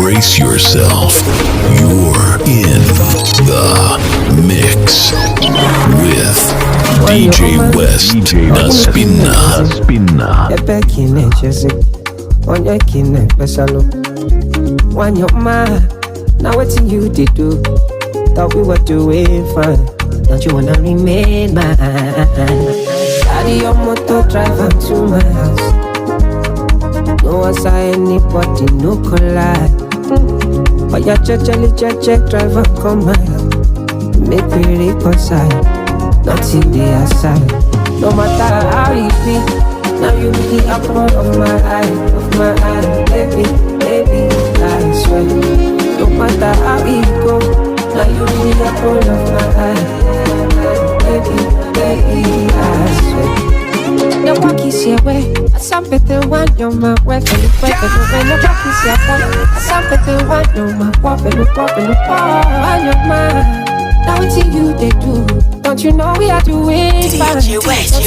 Brace yourself. You're in the mix with DjWest. The Spinna. When you're mad, now what you did do? Thought we were doing fine. Don't you wanna remain mine? Carry your motor, drive up to my house. No one saw anybody, no collide. But your check, driver, come my house. Make me reconcile, not in the outside. No matter how it be, now you be the apple of my eye, baby, I swear. No matter how it go, now you be the apple of my eye, baby, I swear. The walk is your way, something one you're my way, and the way the walk is your way, something one you're my walk, and the walk, on your mind. Now what you they do? Don't you know we are doing fine? DjWest.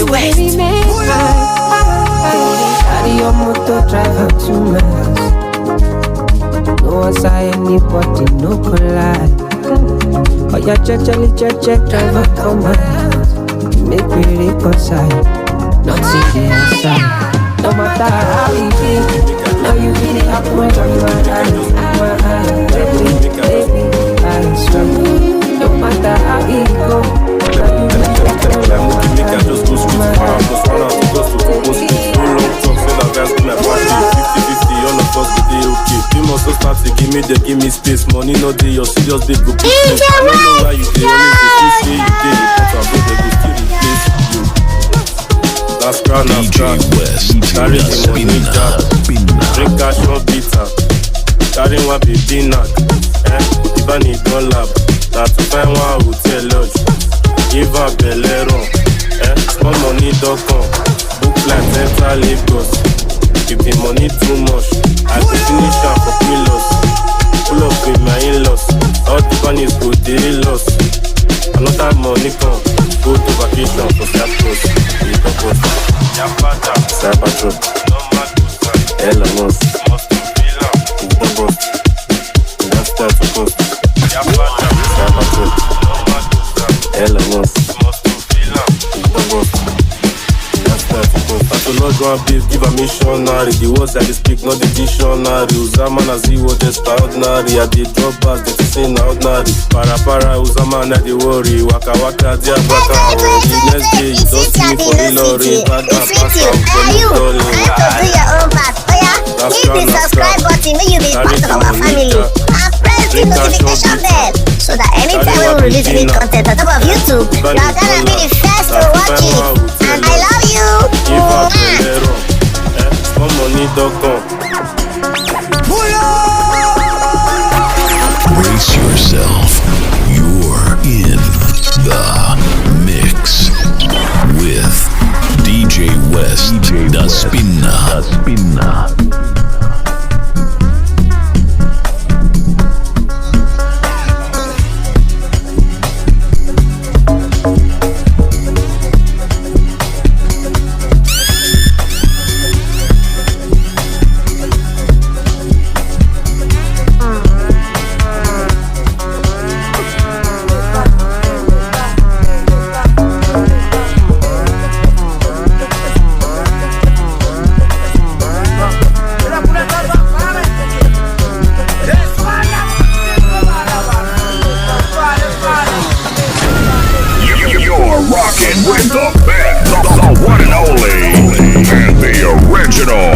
Carry your motor, drive up to my house. No one saw anybody, no collide. Oh yeah, check, driver, come my house. Make me reconcile, not see the outside. No matter how it be, now you be the apple of my eye, baby, I swear. No matter how it go, now you be the apple of my eye. Make I just go straight far, I'm just run out to go to the post. No long talk, say that guys do my party. 50-50, all of us go dey okay. You must just start to give me space. Money no dey, your serious babe go put place. I don't know why you dey always dey say you dey. You cut and they go still replace you. That's crown, carry the money down. Drink cash, no bitter. Carry one baby knock. If I need one lab, that's to find one hotel lodge. Give her Belleron. Small money don't come. Book like Central Lagos. If the money too much, I could finish up for pillows. Pull up with my in-laws. All the bunnies go they lost. Another money come. Go to vacation for Cyprus. Cybertruck. Elon Musk. DjWest. That's that to cost. Cybertruck. Elon Musk. DjWest. That's that to cost. I to not go and beef, give a missionary. The words that they speak, not the dictionary. Uzama na ziwo, they extraordinary. I did drop bars, they say na ordinary. Para, Uzama na the worry. Waka, dia baka, worry. Next day, you don't see me for the lorry. Bad and pass out for the dolly. I have to do your own part. Oh yeah, hit the subscribe button when you be part of our family. And press the notification bell so that anytime we will release any content on top of YouTube, you are gonna be the first to watch it. And I love you. Small money don't come. Brace yourself. You're in the mix with DjWest. The Spinna. With the best, the one and only, and the original.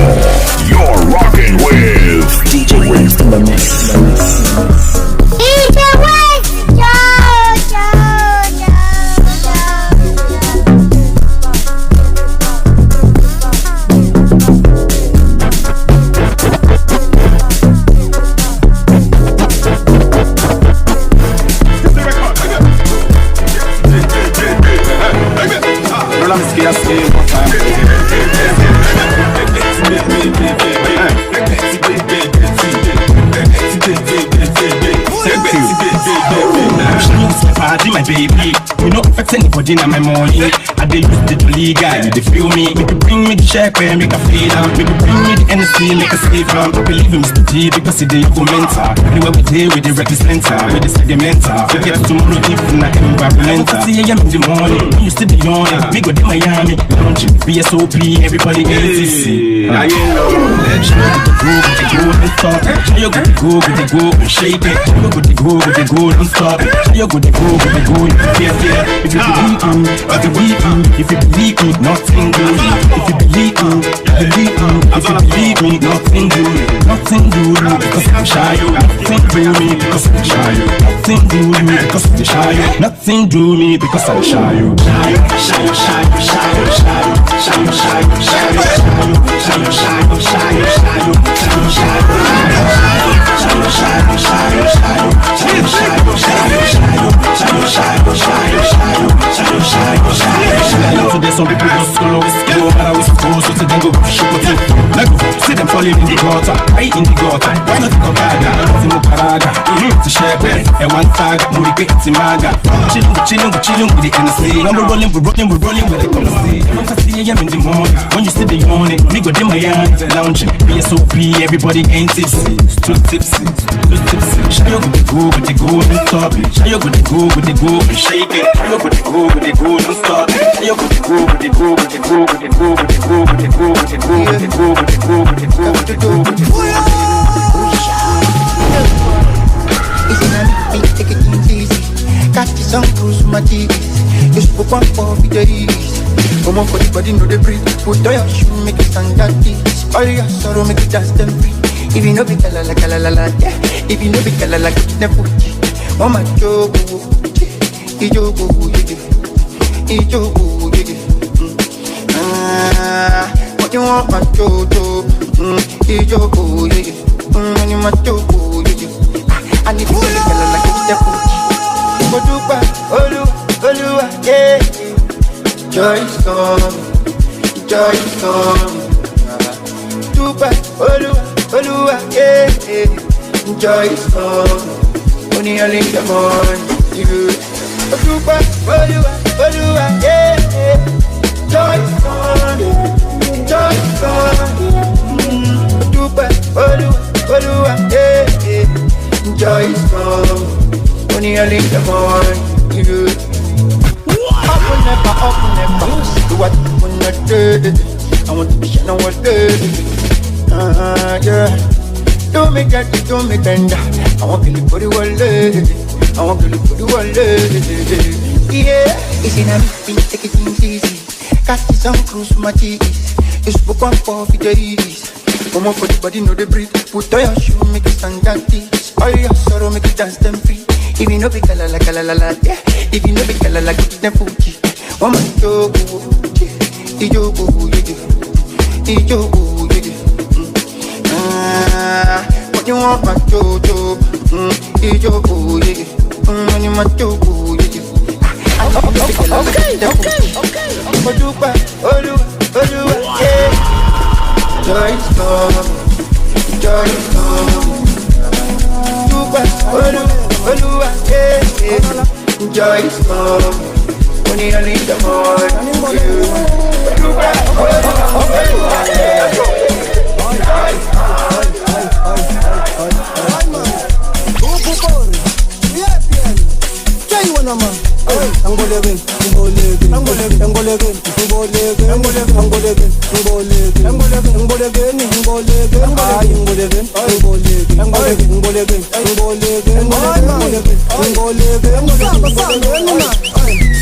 You're rocking with DjWest in the mix. DjWest, yo. My baby, you know if I got anybody in my money. I dey use the legal, you dey feel me. Make you bring me the check, make a feel am. Make you bring me the NSC, make a save am. Believe in Mr. G because he dey go mental. Anywhere we dey, we dey representer, we dey sedimental. Forget tomorrow if na environmental. See I am in the morning, you still be on it. Me go to Miami, launching BSOP, everybody ATC. I know, let's go and stop. You go to go and shake it. You go to go and stop. You go to go, yeah. If you believe me, nothing good. If you believe me, nothing good. Nothing good because I'm shy. Nothing do me because I'm shy. Nothing do me because I'm shy. Nothing do me because I'm shy. Today some people go solo, no matter what's supposed to them go shoot it. Let go, see them falling in the gutter, right in the gutter. Why not go gaga, nothing more paraga. To share bed, and one tag, muri get to maga. Chilling with the NSA. Now we're rolling with the policy. Don't see I am in the morning. When you see the morning, me go to Miami, lounging. BSOP, everybody ain't tipsy. Too tipsy. Shy you go with the go and stop. Shy you go with the go and shake it. Shy you go with the go and stop. Shy you go with the go. Take it easy. Catch the sun cruise my TVs. You spoke one for days. Come on for the body, know the breathe. Put on your shoe, make it stand at this. All your sorrow, make it dance them free. If you know be kalala, yeah. If you know be kalala, get them fuji. Mama jogo, ijogo, what you want, my jojo? Ijogo, money, my jogo, I need to be kalala, get them fuji. Odupa, Oluwa, yeah. Joy is coming. Odupa, Oluwa, yeah. Joy is coming. Only early in the morning, Odupa, Oluwa, yeah. Joy is coming. Odupa, Oluwa, yeah. Joy is coming. Only early in the morning, Up never. Do what you wanna do. I want to be shining all day. Yeah. Do me that, do me tender. I want to live for the world. Yeah. It's in a meeting, take it easy. Catch the sun cruise my cheese. You spoke one for days. Come on for the body, know the breathe. Put on your shoe, make it stand at this. All your sorrow, make it dance them free. If you know be kalala, yeah. If you know be kalala, get them fuji. One man jogo, ijogo, what you want, my jojo? Ijogo, money, my jogo, okay. Odupa, Oluwa, yeah. Joy is coming. Odupa, Oluwa, yeah. Joy is coming. Only early in the morning. Odupa, Oluwa, yeah.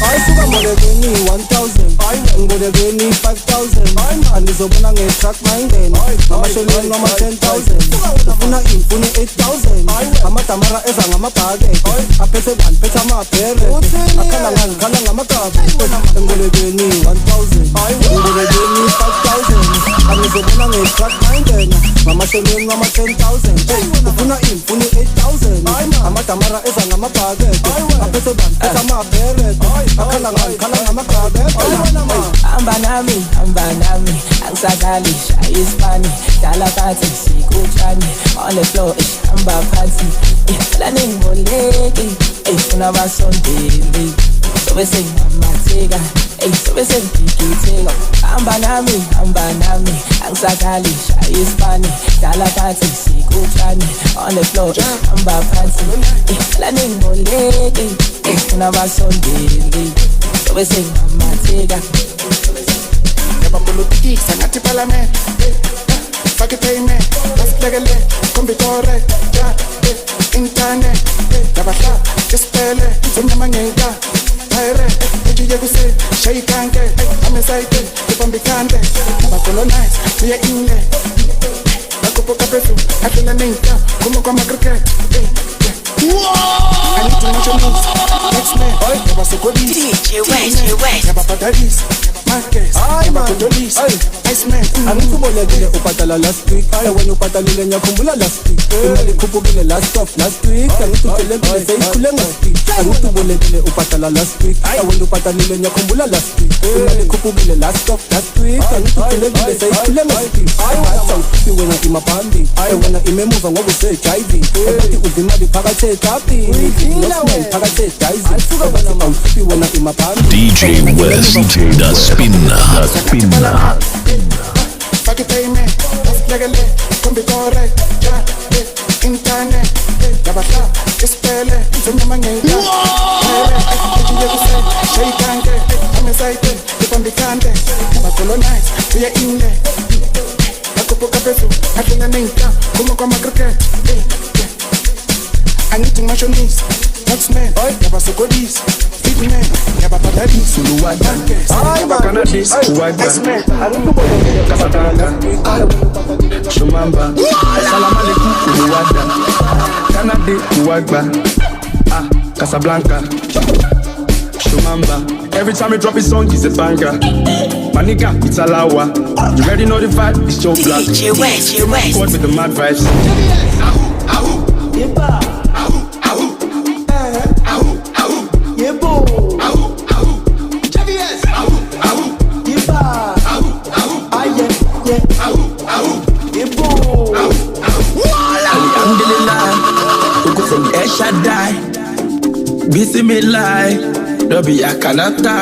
I suka molekeni 1000 ngolekeni 5000 andizobona ngetrack mangena amashelweni ngama 10000 ufuna imfuni 8000 amadamara eza ngamabhake aphethe bani phethe amabhere akhala ngamagazi ngolekeni 1000 ngolekeni 5000 andizobona ngetrack mangena amashelweni ngama 10000 ufuna imfuni 8000 amadamara eza ngamabhake aphethe bani phethe amabhere akhala ngamagazi Amba nami, angisakali, shaya isipani, dala phansi, sikutshani, on the floor, hamba phansi, lana ngiboleki, funa basondeli, So we sing Matiga, hey, so we sing Kiki Tingo. Ambanami, Angsakali, Shai Spani, Gala Party, Siku Chani, on the floor, Amba Fancy, Laning Molegi, Kunava Sunday. So we sing Matiga. Politiki, Sanati Palame, Fakitame, let's take a leg, come be correct, internet, Yabata, just spell it, Sunamanga, Tire, Ejiguse, Shaikanke, I'm excited, if I'm becande, Bakolo nice, we are in there, Bakopo Capesu, I feel a name, Kumokama cricket, I need to mention this, next man, Yaba Sokodi, DjWest, Yaba Patadis, Marcus, Yaba Kodolis, Iceman, Anikubolekile upatala last week. When upatalile nyakumbula last week. Imali kupugile last week. Anikutelekile say kulenga speak. Anikubolekile upatala last week. When upatalile nyakumbula last week. Imali kupugile last week. Anikutelekile say kulenga speak. Sauti wena imapambi. Wena imemuva ngokuse HIV. Ebuti uzimali phakathe tapi. Nithi phakathe dice. Sauti wena imapambi. DjWest, the spinner. Fuck it, payment, let's take a leg, come be correct, internet, Yabata, just spell it, Sunamanga, Shaikanke, I'm excited, if I'm becande, Bakolo nice, we are in there, Bakopo Capesu, I feel a name, Kumokama cricket, I need to mention this, next man, Yaba Sokodis, feed me, Yaba Patadis, Yaba Canadis, Iceman, Casablanca, Shumamba, Salam Aleikum, Uluwada, Canada, Uwagba, Casablanca, Shumamba. Every time we drop his song, he's a banger. My nigga, it's a lawa. You already know the vibe, it's Joe Black. DjWest. Caught with the mad vibes. Bismillah, Rabbi Akanata.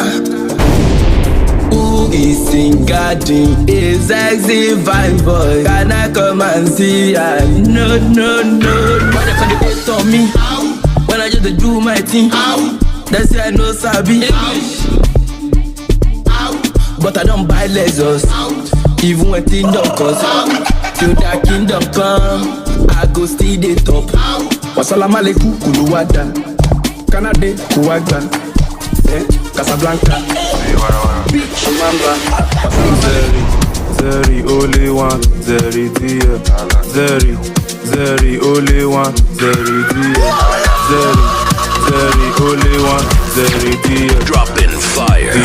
Who is in garden? A sexy vibe boy. Can I come and see? No. Why they can't debate on me? When I just do my thing, that's why I know Sabi. But I don't buy Lexus, even when things don't cost. Till the kingdom come, I go still the top. Wassalamu alaikum, Uluwada. Canada, Uwagba, Casablanca, Shumamba, Zeri, only one, Zeri, dear. Zeri, only one, Zeri, dear. Zeri, only one, Zeri, dear. Dropping fire.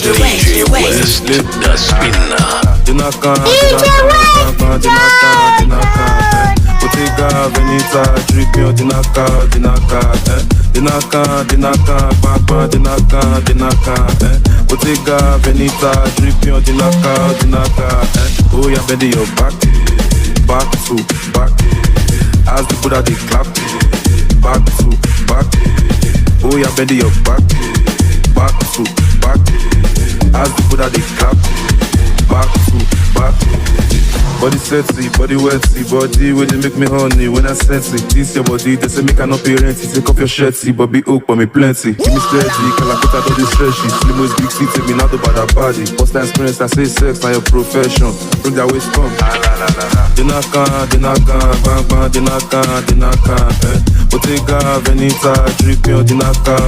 DjWest, the spinner. Dinaka. Bottega, Veneta, Tribune, Dinaka, Bottega, Veneta, Tribune, Dinaka, oh yeah, bend your back to back, as the Buddha they clap, back to back, oh yeah, bend your back to back, as the Buddha they clap, back to back. Body sexy, body wetty, body where they make me honey when I sense it. This your body, they say make I not parent it. Take off your shirty, but be hook for me plenty. Give me steady, Calacutta don't be stretchy. Slim is big city, me not about that body. First time experience, I say sex, now your profession. Bring that waist come. Dinaka, Bottega, Veneta, Tribune, Dinaka,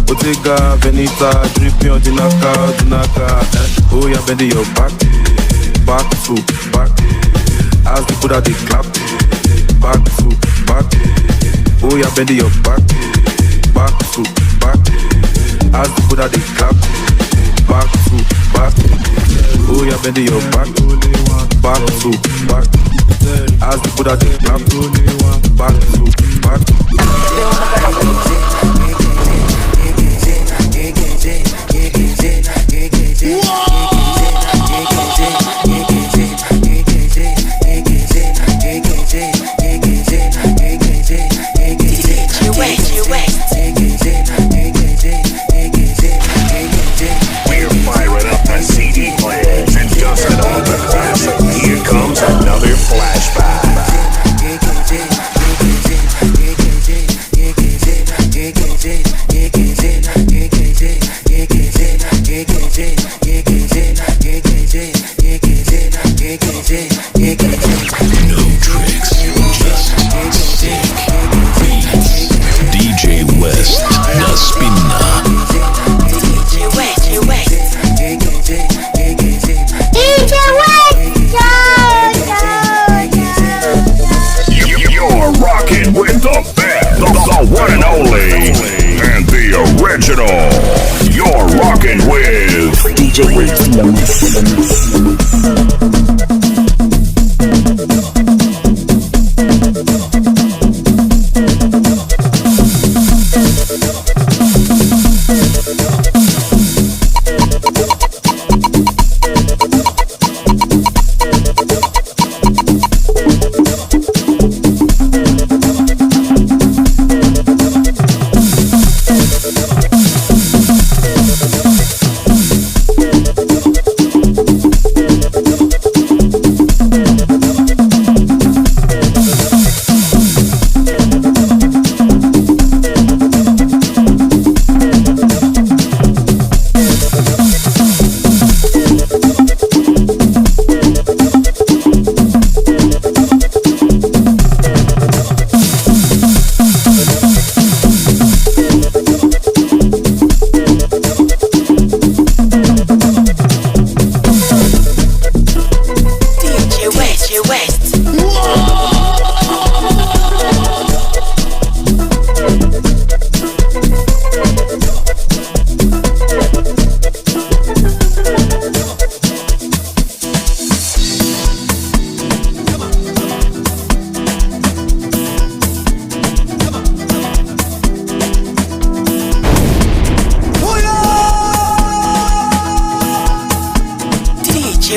Bottega, Veneta, Tribune, Dinaka, oh yeah, bend your back to back, as the Buddha they clap, back to back, oh yeah, bend your back to back, as the Buddha they clap, back to back, oh yeah, bend your back to back, as the Buddha they clap, back to back.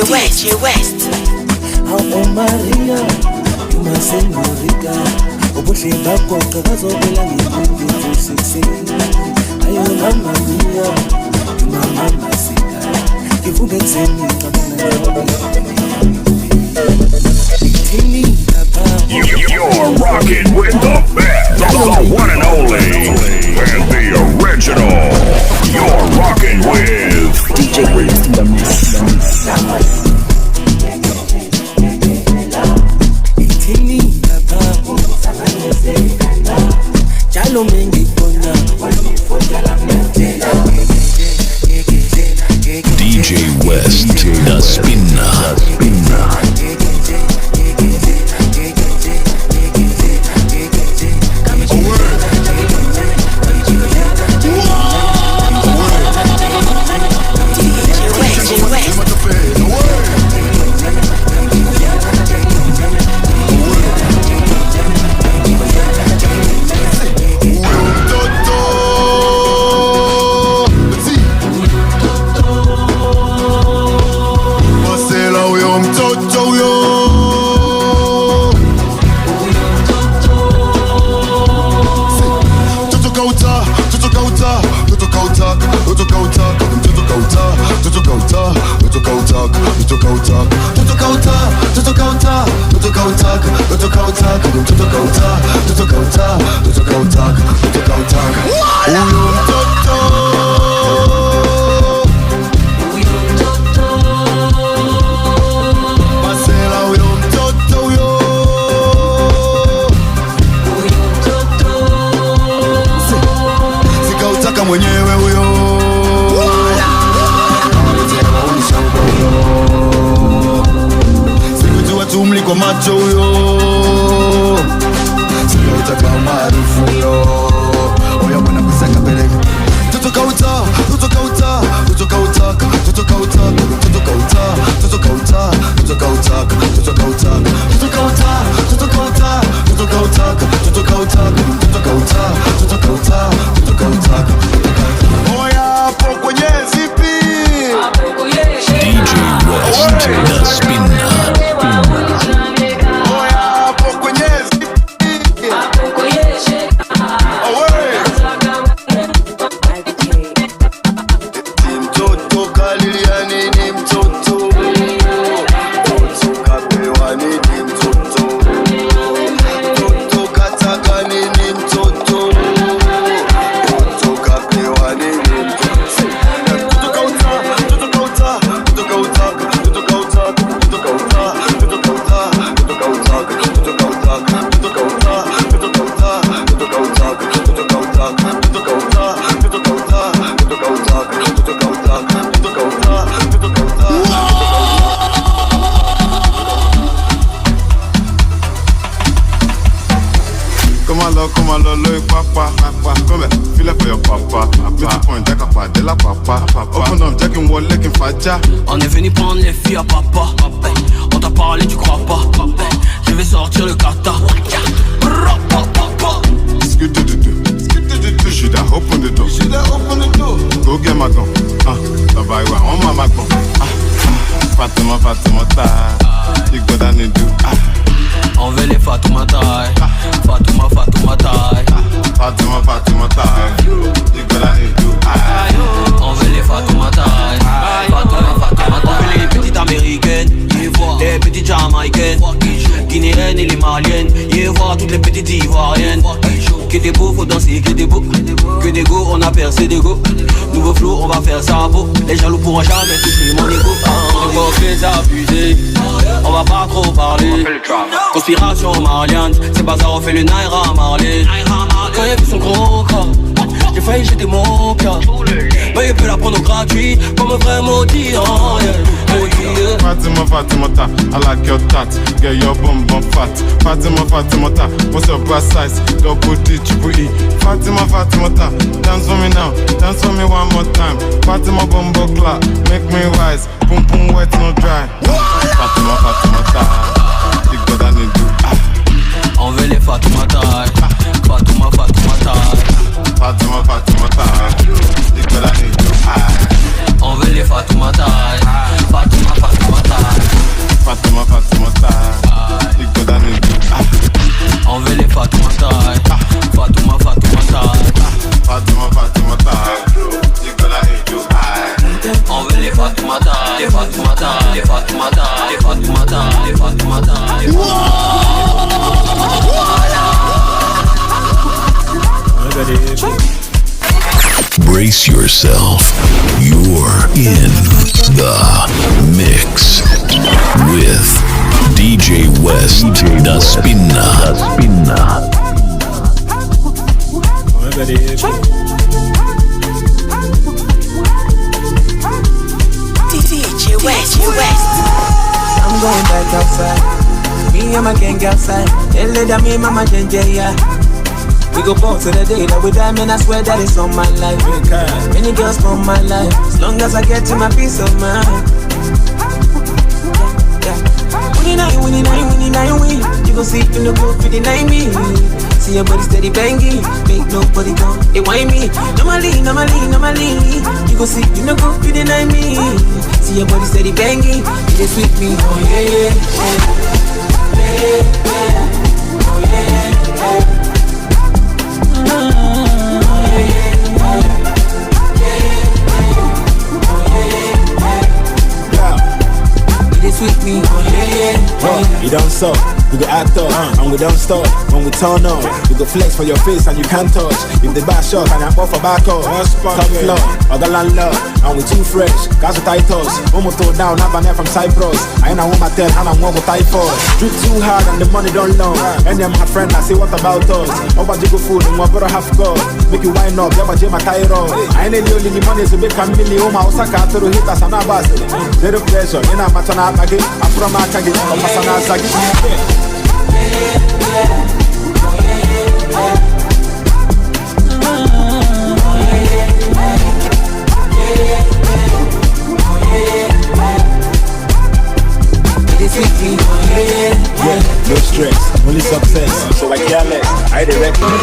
DjWest. Oh Maria, you my señorita. Obuhle bakho ngakazobela ngiphinda sexy. Ayo mama mia, you my mama sita. Ngivuke ekseni ngicabanga You're rocking with the best, the one and only, and the original. You're rocking with DjWest in the mix. DjWest, the spinner. Mwenyewe huyo sikujua tu mliko macho huyo sio utaka maarufu huyo oya bwana kusaka peleka tutoka uta tutoka uta tutoka utaka tutoka utaka tutoka uta tutoka uta tutoka utaka tutoka utaka tutoka uta tutoka uta tutoka utaka tutoka utaka tutoka uta tutoka uta tutoka utaka DjWest, the spinner. pàdé la papa. Open up, Jack and Wall, leg and faja. On est venu prendre les filles à papa. On t'a parlé, tu crois pas. Je vais sortir le kata. Should I open the door? Go get my gun. Bye bye, on my gun. Fatima, ta. You go down and do. On veut les Fatouma taille. Fatouma taille. Fatima, ta. You go down and do. On veut les Fatouma taille. Fatouma taille. On veut les petites américaines. Les petites jamaïcaines. Guinéennes et les maliennes. Voir toutes les petites ivoiriennes. Que des beaux, faut danser, que des beaux. Que des go, on a percé des go. Nouveau flow, on va faire ça beau. Les jaloux pourront jamais toucher mon ego. On est pas fait abuser. On va pas trop parler. Conspiration malienne, c'est bazar, on fait le Naira Marley. Quand y'a vu son gros cas, j'ai failli jeter mon cas. Mais il peut la prendre au gratuit, comme un vrai maudit. Fatima, ta, I like your tat. Get your bum fat. Fatima, ta, what's your bra size? Double D, triple E. Fatima, ta, dance for me now, dance for me one more time. Fatima, bumbo clap, make me rise. Pum pum wet, no dry. Fatima, ta, you go down and do. On veut les Fatouma taille. Fatouma taille. Fatima, ta, you go down and do. On veut les Fatouma taille. Fatouma taille. Fatima, ta, you go down and do. On veut les Fatouma taille. Fatouma taille. Fatima, ta, you go down and do. On veut les Fatouma taille. Les Fatouma taille. Les Fatouma taille. Les Fatouma taille. Les Fatouma taille. Brace yourself. You're in the mix with DjWest. Da Spinna. DjWest. I'm going back outside. Me and my gang outside. Tell them me mama yeah. We go both to the day that we die, man, I swear that it's on my life. Many girls from my life, as long as I get to my peace of mind. Winning, you gon' see in the book 59 me. See your body steady banging, make nobody come, they whine me. Normally, you gon' see in the book 59 me. See your body steady banging, it is sweet me, oh yeah. Oh yeah. With me, you don't stop, we go act up, and we don't stop. When we turn up, we go flex for your face and you can't touch. If the back shot and I'm off a back up, top floor, other landlord, and we too fresh. Guys with titles, one more throw down, have an air from Cyprus. I ain't a woman tell, and I'm one with typhoid. Drip too hard and the money don't know. And then my friend, I say what about us? How about you go food and what brother have got? Make you wind up, yeah, but you my thyroid. I ain't the only money to make a million. My Osaka to hit us and our zero pressure, in a matana bag, Afrobeat, or Masana Zagi. No stress, only success. So I care less, I direct. From the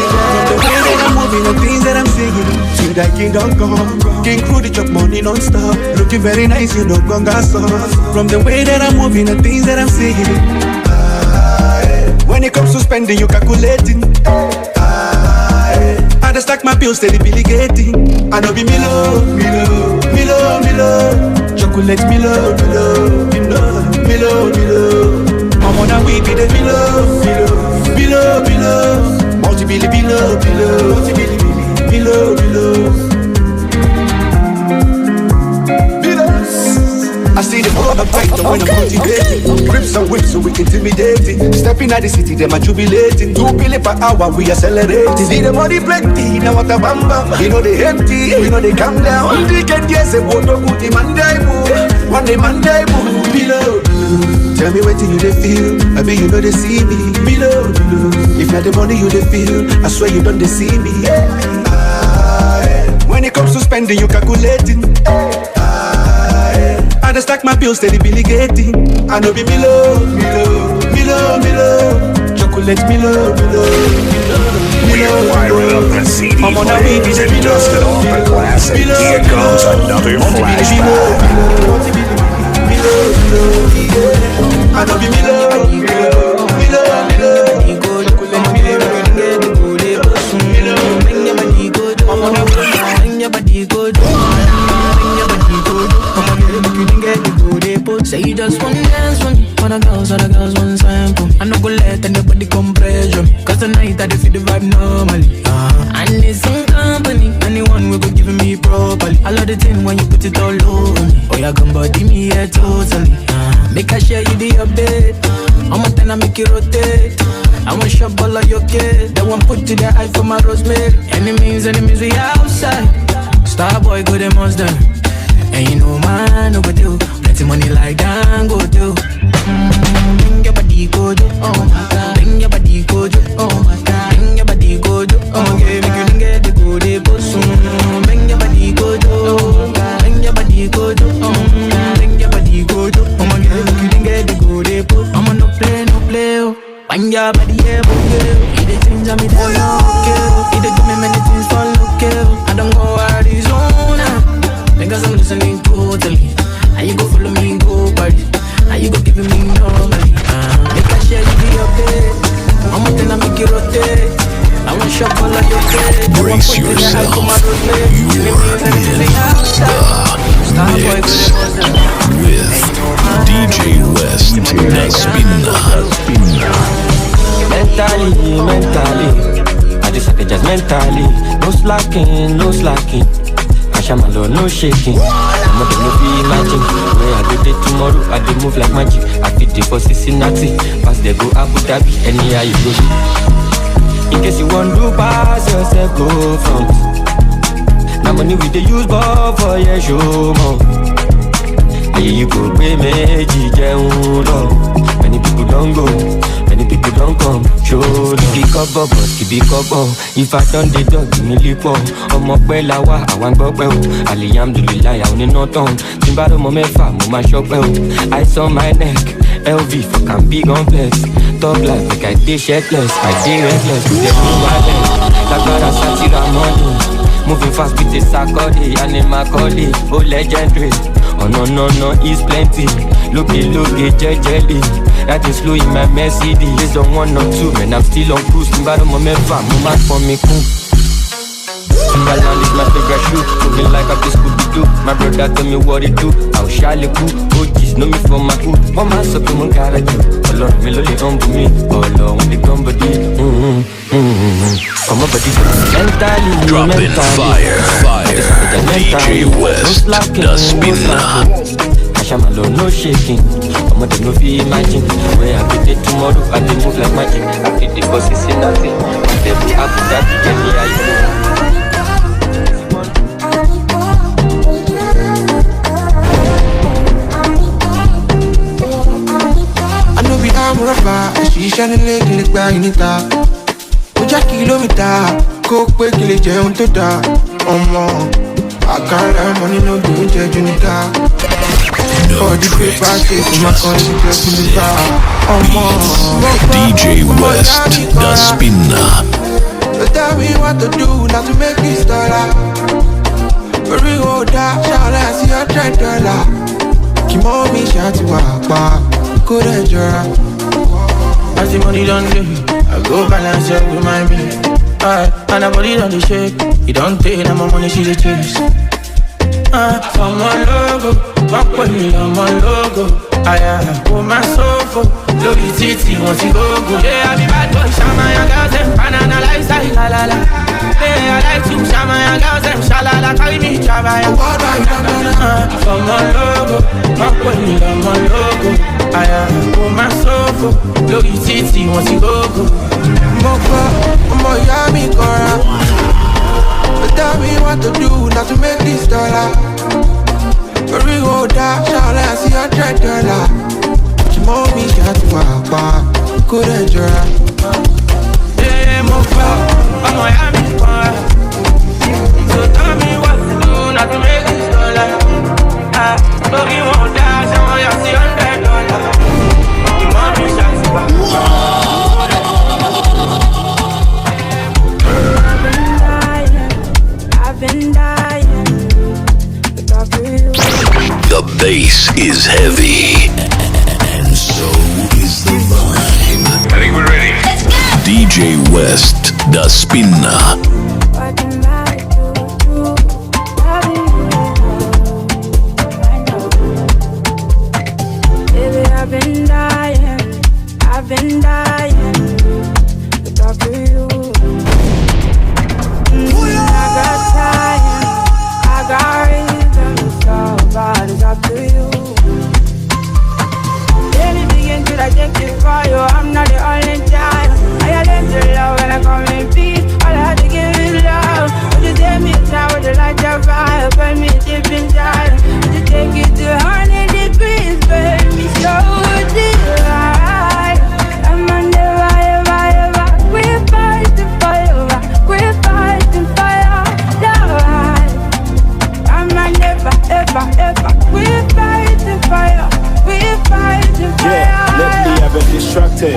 way that I'm moving, the things that I'm singing, see that king.com. King crew, they chop money non-stop. Looking very nice, you know, gonga sauce. From the way that I'm moving, the things that I'm singing. When it comes to spending, you calculating. I just stack my bills, steady billigating. I know be Milo. Chocolate Milo. I wanna we be the Milo. Multi-billy below. I see them all the fight when I'm motivated. Grips and whips so we intimidating. Stepping out the city, them are jubilating. 2 billion per hour, we accelerating. See the money plenty, now what a bam bam. You know they empty, you know they come down. They can yes, they won't go the Monday move. One day Monday move. Below. Tell me what you they feel. I mean you know they see me. Below. If not the money you they feel, I swear you don't they see me. When it it comes to spending, you calculating. I just stack my bills, steady Billy Gating. I know be Milo. Chocolate Milo. We're wiring up the CD players and dusting off the classic. Here comes another flashback. I know be Milo. Say you just wanna dance with me. Other girls want sample. I no go let anybody come pressure me. Cause tonight I dey feel the vibe normally. I need some company. Anyone will be giving me properly. I love the thing when you put it all over me. Oh yeah, come body me here totally. Make I share you the update. I'm a 10, I make it rotate. I want shop all of your kids. That one put to the eye for my rosemary. Enemies, we outside. Starboy go them monster. And you know man, no go do. Plenty money like that, go do. Bring your body, go do. Oh my God. Bring your body, go do. Oh my God. Bring your body, go do. Oh yeah, make you get the go de boss. Bring your body, go do. Bring your body, go do. Bring your body, go do. Oh my God, make you get the go de boss. I'ma no play. Bring your body, yeah, you the things I me that okay. You the do me many things for okay. I don't go Arizona because I'm listening totally. And you go follow me, go party. And you go giving me normally. Make I share you the update. I'm a 10, I make it rotate. I want shop all of your kids. Brace yourself. You're in the mix with DjWest, Spinna. Mentally, I just suck it just mentally. No slacking. Ashamalo, no shaking. I'm not gonna be imagine where I go there tomorrow. I dey move like magic. I fit the for Cincinnati. Pass they go Abu Dhabi. Anywhere you go. In case you want to pass yourself, go front. Now money we dey use ball for your show more. Here you go, pay me, many people don't go. Many people don't come, show keep it cover, boss, keep it cover. If I done the dog, give me lip on. I'm up well, I want go well. Alhamdulillah, I only not on. Timbado, Momefa, Moma shop well. Ice on my neck, LV, fuck, I'm big on flex. Top life, like I day shirtless, I day reckless. With the blue wallet, like God, I satira money. Moving fast with the Sakode, Anima Koli, oh legendary. Oh no, it's plenty. Look it, jelly. That is slow in my Mercedes. Based on 1 or 2, man, I'm still on cruise. Timbado, Momefa, Moma for me, cool. Timberland is my favorite shoe. Moving like a Scooby-Doo. My brother tell me what it do. I'll shally cool. OGs know me from my hood. One man so come on, gotta do. Oh Lord, me lolly humble me. Oh Lord, when they come body. Come on, body. Mentally, dropping fire. DjWest, the Spinna. Ashamalo, no shaking. I'm not gonna be imagine where I be there tomorrow. I dey move like magic. I feel the boss is nothing. They be up to that. I know be I'm rubber. She shining like by in it. Oja kilometer, coke pe kile jẹun tó dáa. Ọmọ, àkàrà money no do jẹ junika. For the paper chase, my country just in the car. DjWest, the Spinna. So tell me what to do now to make this dollar. Very old that, shall I see your $10? Keep on me, shout to Wapa. Good enjoy. As the money done do, I go balance up with my me. And the body done the shake. You don't take that my money, she's a chase. For my logo, walk with me on my logo. I put my sofa, look at Titi, want to go. Yeah, I be bad boy, Shama, your girls, and banana lifestyle, la la la. Yeah, I like to Shama, your girls, and shalala, carry me, travel. For my logo, walk with me on my logo. I put my sofa, look at Titi, want to go. Moko, Yami, Cora. Tell me what to do not to make this dollar. Very old that, shall I see your $10? She want me, she had to walk, good enjoy. Yeah, Moko, Miami, so tell me what DjWest, da Spinna. I've been dying to talk to you. I got time, I got reasons, so bad it's up to you. Anything till I take it for you, I'm not the only child. I had to love when I come in peace, all I had to give is love. Would you take me down with the light of fire, burn me deep inside? Would you take it to 100 degrees, burn me so deep? Distracted,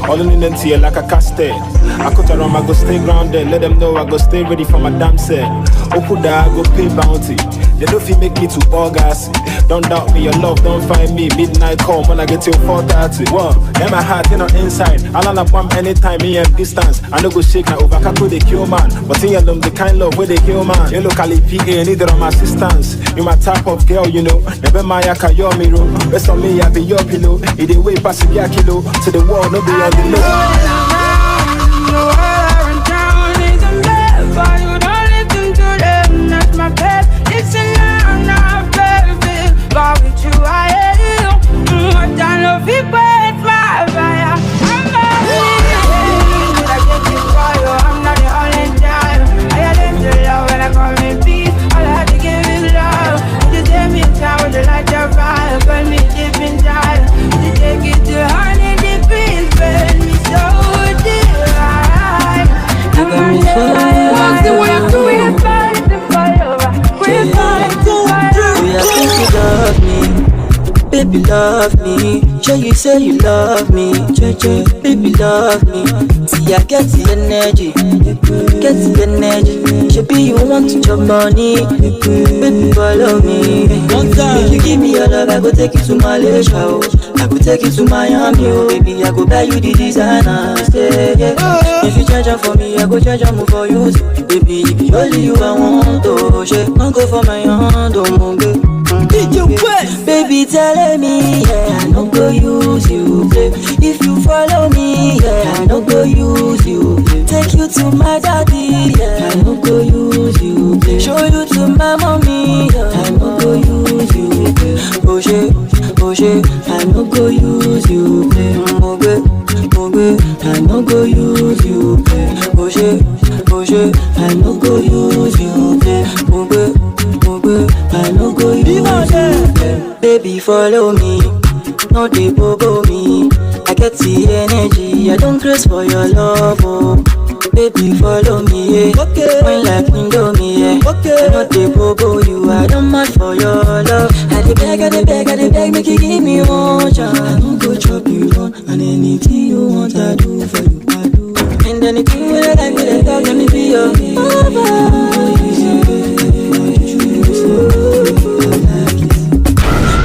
all in into you like a casted. I cut around, I go stay grounded. Let them know I go stay ready for my damn set. Okuda, I go pay bounty. They don't feel make me too orgasy. Don't doubt me, your love don't find me. Midnight call when I get till 4:30. Whoa, then my heart, you know, inside. I'll up one anytime, me and distance. I no go shake now over Kaku, they kill man. But in your love, the kind love where they kill man. You locally PA, neither of my assistance. You my type of girl, you know. Never my yaka, your mirror. Rest on me, I be your pillow. It the way past the kilo. To the wall, no be on the low. But with you I am more than love it, but my fire. I'm not leaving. I get you for you, I'm not the only child. I had to love when I come in peace. All I had to give is love. Would you take me down with the light of fire, burn me deep inside? Would you take it to 100 degrees, burn me so deep? You got me so high. The way I'm doing it, fight the fire. We're fighting the fire. Love me, baby love me. Sure you say you love me, baby love me. See I get the energy, Should you want to chop money, baby follow me. If you give me your love, I go take you to Malaysia, I go take you to Miami, baby I go buy you the designer. Yeah. If you charge them for me, I go charge them for you. Baby, if you only you I want to, don't go for my hand, don't go. DjWest. Baby telling me, yeah, I no go use you, play. If you follow me, yeah, I no go use you, play. Take you to my daddy, yeah, I no go use you, play. Show you to my mommy, yeah, I no go use you, play. Oh shit, I no go use you, play. I no go use you, play. Oh shit, I no go use you, play. I no go use you, baby follow me, no dey bobo me. I get the energy, I don't craze for your love, oh. Baby follow me, yeah. Okay. When like Indomie, yeah. Okay. I no dey bobo you, I don't mad for your love. I dey beg, make you give me one chance. I don't go chop you run, and anything you want I do for you, I do. And anything you like, me talk, let me be your lover.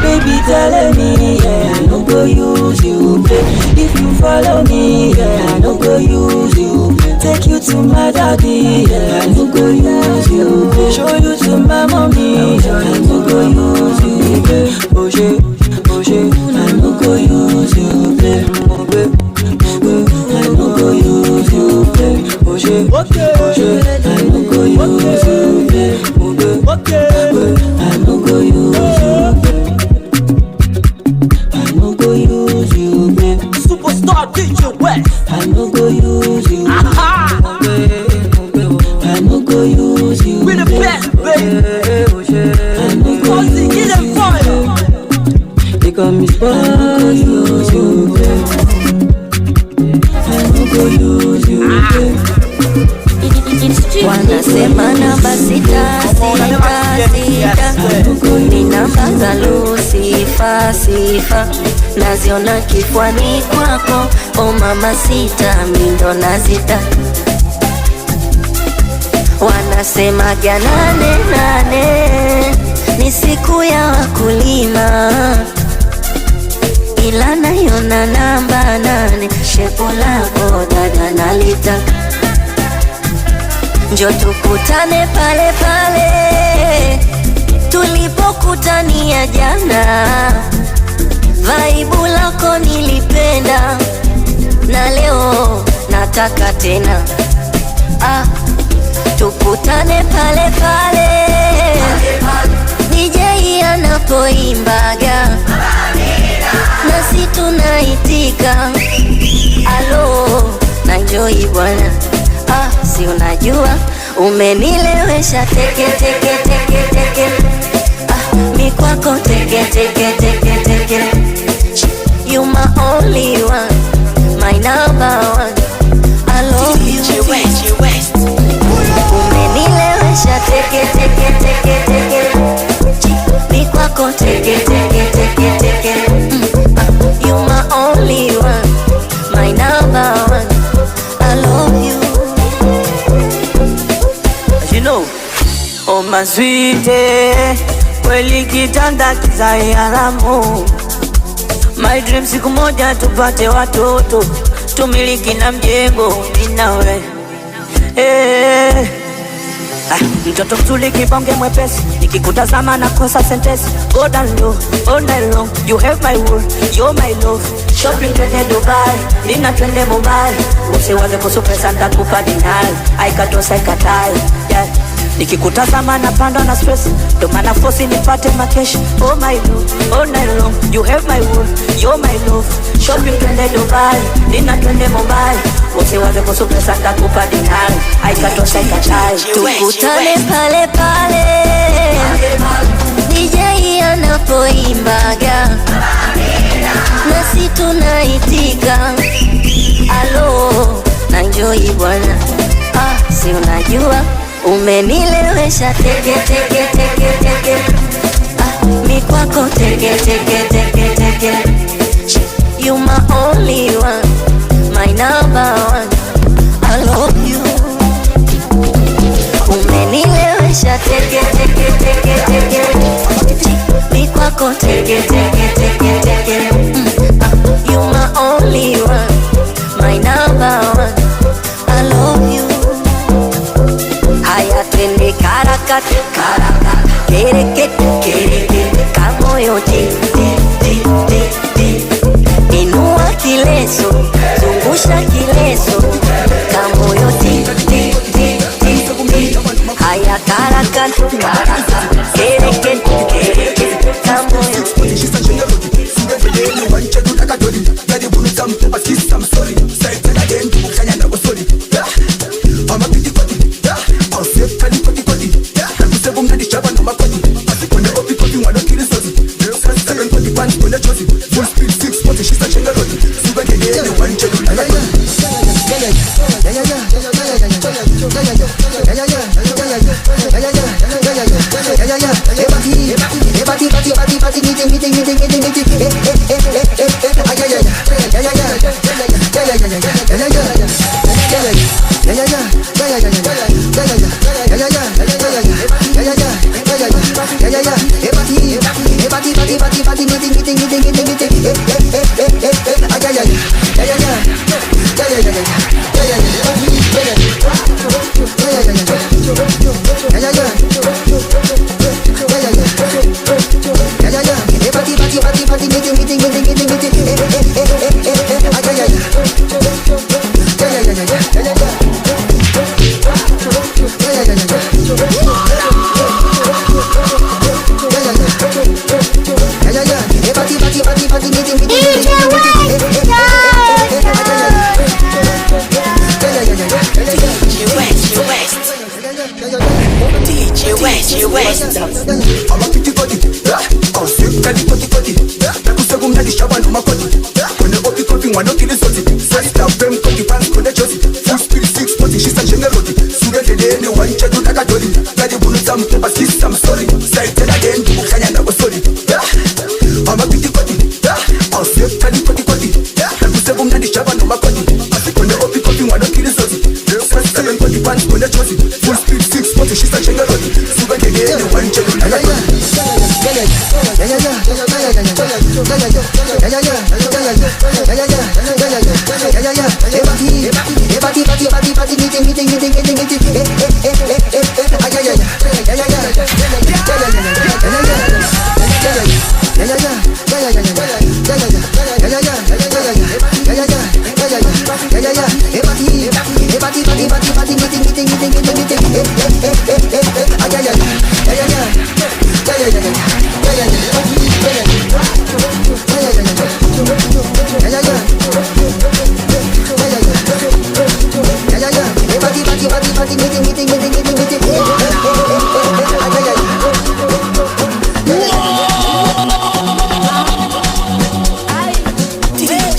Baby telling me, yeah, I no go use you, play. If you follow me, yeah, I no go use you, play. Take you to my daddy, yeah, I no go use you, play. Show you to my mommy, yeah, I no go use you, play. Oh shit, I no go use you, play. I no go use you, play. Oh shit, I no go use you, play. I no go use you, play. Superstar DjWest. I no go use you. I no go use you. We're the best, baby. I no go use you. They call me Spurs. Use you. I no go use you. Wanasema namba sita, ninapanga sifa, naziona kifuani kwako, o mama sita, mindo nazita. Wanasema gya 8 ni siku ya wakulima, ila naiona namba 8, shepu lako dada nalitaka. njo tukutane pale pale tulipokutania jana. Vaibu lako nilipenda na leo nataka tena. Tukutane pale pale DJ anapoimbaga nasi tunaitika. Alo na enjoy bwana. Si unajua umenilewesha teke teke teke teke. Mikwako teke teke teke teke. You my only one, my number one. I love you. DjWest. Umenilewesha teke teke teke teke. Mikwako teke teke teke teke. You my only one, my number one. I love you. You know, oh my sweetie, kweli kitanda kizayaramu. My dream siku moja tupate watoto, tumiliki na mjengo mimi na wewe. Mtoto mzuri kibonge mwepesi, nikikutazama nakosa sentence. Go down low, all night long. You have my world, you're my love. Shopping twende Dubai, dina twende Mumbai. Usiwaze kuhusu pesa nitakupa dinari, aikatosa ikatai. Yeah. Nikikutazama napanda na stress, ndo maana force nipate makesh. Oh my love, all night long. You have my world, you're my love. Shopping twende Dubai, dina twende Mumbai. Usiwaze kuhusu pesa nitakupa dinari, aikatosa ikatai. Tukutane pale pale DJ anapoimbaga nasi tunaitika. Alo na enjoy bwana. Si unajua umenilewesha teke teke teke teke. Mikwako teke teke teke teke. You my only one, my number one. I love you. Umenilewesha teke teke teke teke. Mikwako teke teke teke teke. You my only one, my number one. I love you. Haya twende karakat karakat, kereket kereket, kamoyo ti ti ti ti ti. Inua kileso, zungusha kileso, kamoyo ti ti ti ti ti. Haya karakat karakat, kereket kereket, kamoyo ti.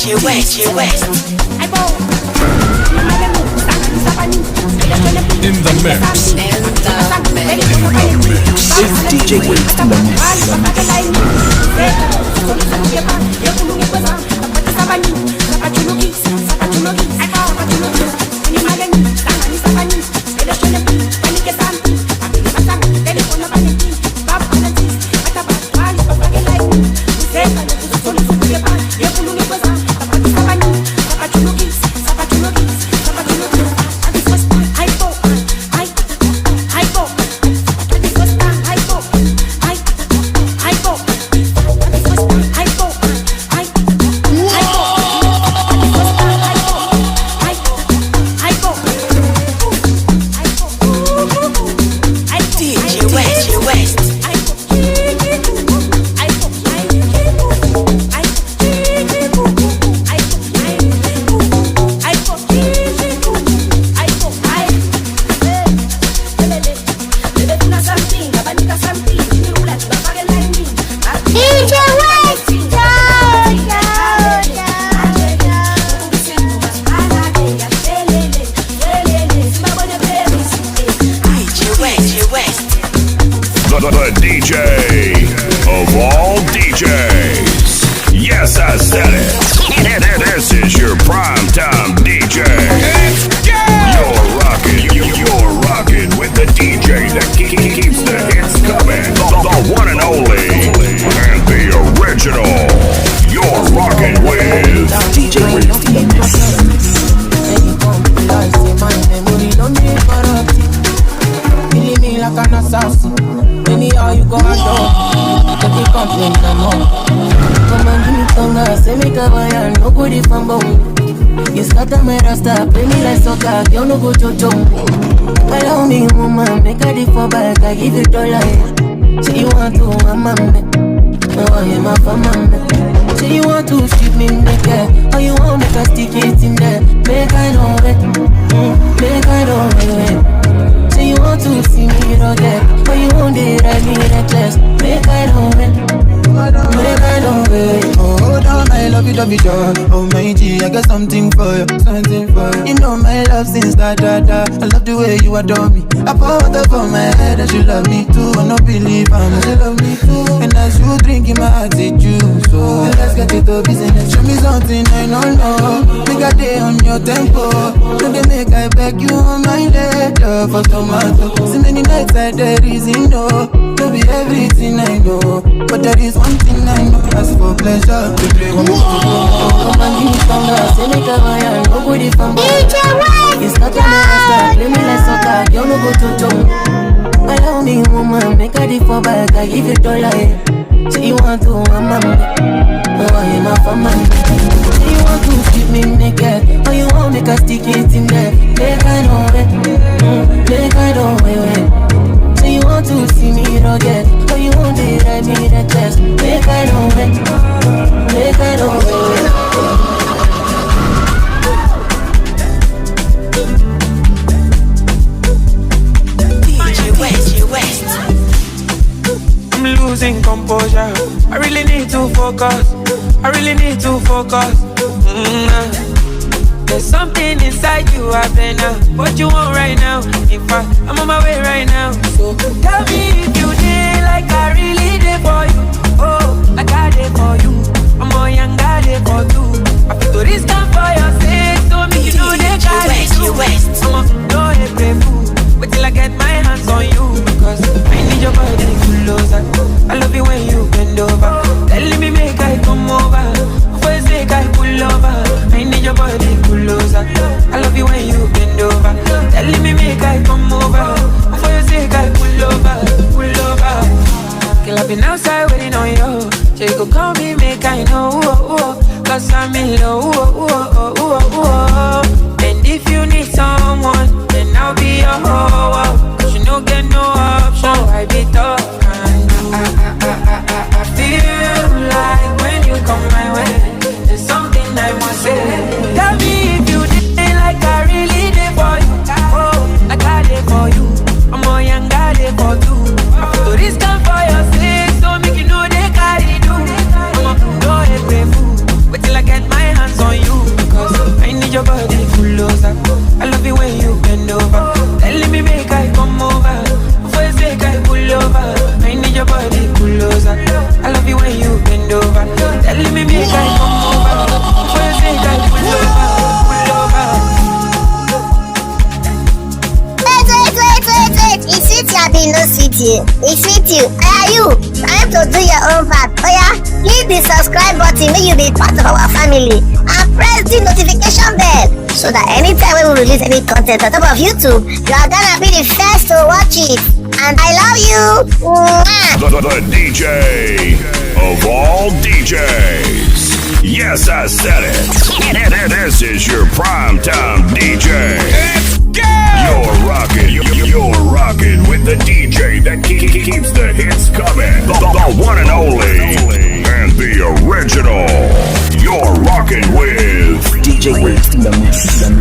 DjWest. In the mix. It's DjWest in the mix. The DJ of all DJs. Yes, I said it. This is your primetime DJ. You're rocking with the DJ that keeps the hits coming. The one and only, and the original. You're rocking with DjWest. Like an assassin. Anyhow you go and do, take the complaint no more. Come and give me tongue, say me cover and no good if I'm born. You scatter my rasta, play me like soccer, girl no go jojo. Allow me woman, make a dip for back, I give you $1. Say you want to, I'm a man. No, I am a man. Say you want to strip me naked, or you want me to stick it in there. Make I don't wait, make I don't wait. Say you want to see me rugged, but you won't dare ride me reckless. Make I don't wait, make I don't wait. Oh, down, I love you, John. Oh, my G, I got something for you, something for you. You know my love since da. I love the way you adore me. I pour water for my head, that you love me too. I don't believe you love me too. And as you drink in my heart, it's juice. So let's get it to business. Show me something I don't know. Make a day on your tempo. Don't they make I beg you on my leg for tomato. See many nights I there is no. Don't be everything I know, but there is one thing I know. As for pleasure, we play one more. Come and give me tongue, say me cover and no good if I'm born. You scatter my rasta, play me like soccer, girl no go jojo. Allow me woman, make a dip for back, I give you $1. Say you want to, I'm a man. No, I am a man. Say you want to strip me naked, or you want me to stick it in there. Make I don't wait, make I don't wait. Say you want to see me rugged, or you want to ride me reckless. Make I don't wait, make I don't wait. I'm losing composure. I really need to focus. There's something inside you I better. What you want right now? In fact, I'm on my way right now. So tell me if you did like I really did for you. Oh, like I did for you. I'm more young, I did for two. I feel to this time for your sake. So me you know they got it too. I'm a no every fool. Wait till I get my hands on you. Because I need your body closer. I love you when you bend over. Telling me make I come over. For your sake I pull over. I need your body closer. I love you when you bend over. Telling me make I come over. For your sake I pull over. Girl I've been outside waiting on you. So you go call me make I know. Cause I'm in love. And if you need someone, then I'll be your hoe. Cause you don't get no option. I be tough. I feel like when you come my way, there's something I must say. Tell me if you did like I really did for you. Oh, like I did for you. I'm more young, I did for two. I feel to this time for your sake, so make you know they carry do. I'm a no every fool. Wait till I get my hands on you. It's with you. Are you? Time to do your own part. Oh yeah, hit the subscribe button when you be part of our family and press the notification bell so that anytime when we release any content on top of YouTube, you are gonna be the first to watch it. And I love you. The DJ of all DJs. Yes, I said it. This is your primetime DJ. Let's go! You're rocking with the DJ that keeps the hits coming. The one and only and the original. You're rocking with DjWest in the mix.